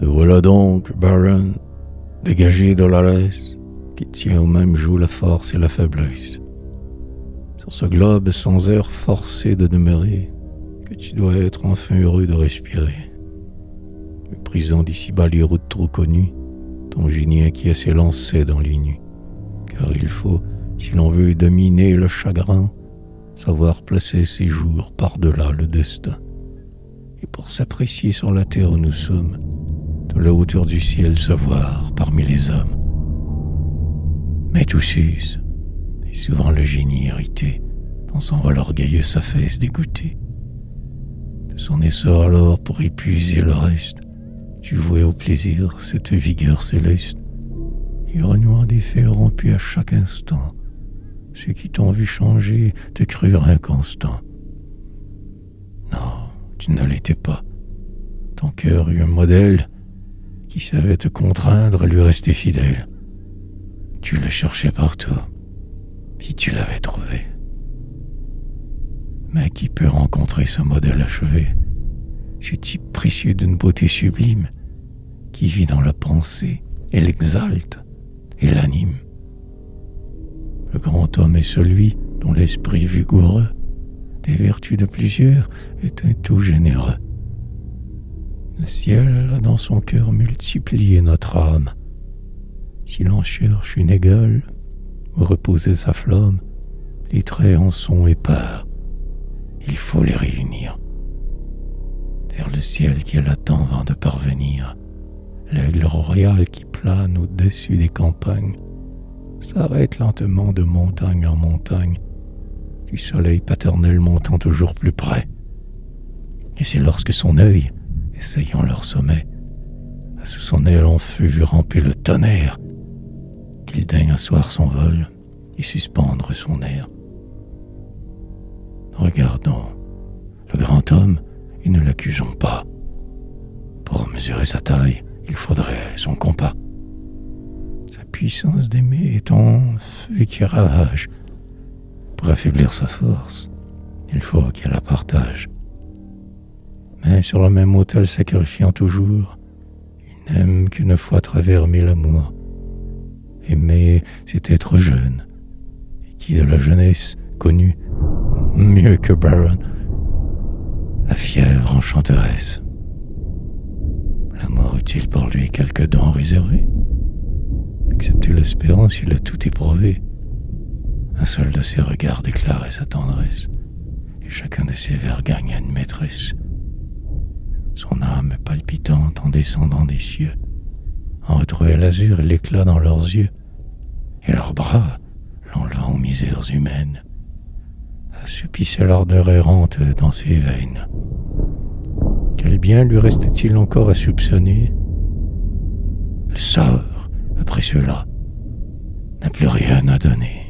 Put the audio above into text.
Te voilà donc, Baron, dégagé de la laisse qui tient au même joug la force et la faiblesse. Sur ce globe sans air forcé de demeurer, que tu dois être enfin heureux de respirer. Méprisant d'ici-bas les routes trop connues, ton génie inquiet s'élançait dans les nues. Car il faut, si l'on veut dominer le chagrin, savoir placer ses jours par-delà le destin. Et pour s'apprécier sur la terre où nous sommes, de la hauteur du ciel se voir parmi les hommes. Mais tout s'use, et souvent le génie irrité, dans son vol orgueilleux s'affaisse dégoûté. De son essor alors pour épuiser le reste, tu vouais au plaisir cette vigueur céleste, et renouant des faits rompus à chaque instant, ceux qui t'ont vu changer te crurent inconstant. Non, tu ne l'étais pas. Ton cœur eut un modèle qui savait te contraindre à lui rester fidèle. Tu le cherchais partout, puis tu l'avais trouvé. Mais qui peut rencontrer ce modèle achevé, ce type précieux d'une beauté sublime, qui vit dans la pensée et l'exalte et l'anime? Le grand homme est celui dont l'esprit vigoureux, des vertus de plusieurs, est un tout généreux. Le ciel a dans son cœur multiplié notre âme. Si l'on cherche une égale où reposer sa flamme, les traits en sont épars. Il faut les réunir. Vers le ciel qui a tant avant de parvenir, l'aigle royal qui plane au-dessus des campagnes s'arrête lentement de montagne en montagne, du soleil paternel montant toujours plus près. Et c'est lorsque son œil, essayant leur sommet, a sous son aile en feu vu ramper le tonnerre, qu'il daigne asseoir son vol et suspendre son air. Regardons le grand homme et ne l'accusons pas. Pour mesurer sa taille, il faudrait son compas. Sa puissance d'aimer est un feu qui ravage. Pour affaiblir sa force, il faut qu'il la partage. Mais sur le même autel sacrifiant toujours, il n'aime qu'une fois à travers mille amours. Aimer, c'est être jeune, et qui de la jeunesse connut mieux que Baron la fièvre enchanteresse. L'amour eut-il pour lui quelque don réservé? Excepté l'espérance, il a tout éprouvé. Un seul de ses regards déclarait sa tendresse, et chacun de ses vers gagnait une maîtresse. Son âme palpitante en descendant des cieux en retrouvait l'azur et l'éclat dans leurs yeux, et leurs bras, l'enlevant aux misères humaines, assoupissait l'ardeur errante dans ses veines. Quel bien lui restait-il encore à soupçonner? Le sort, après cela, n'a plus rien à donner.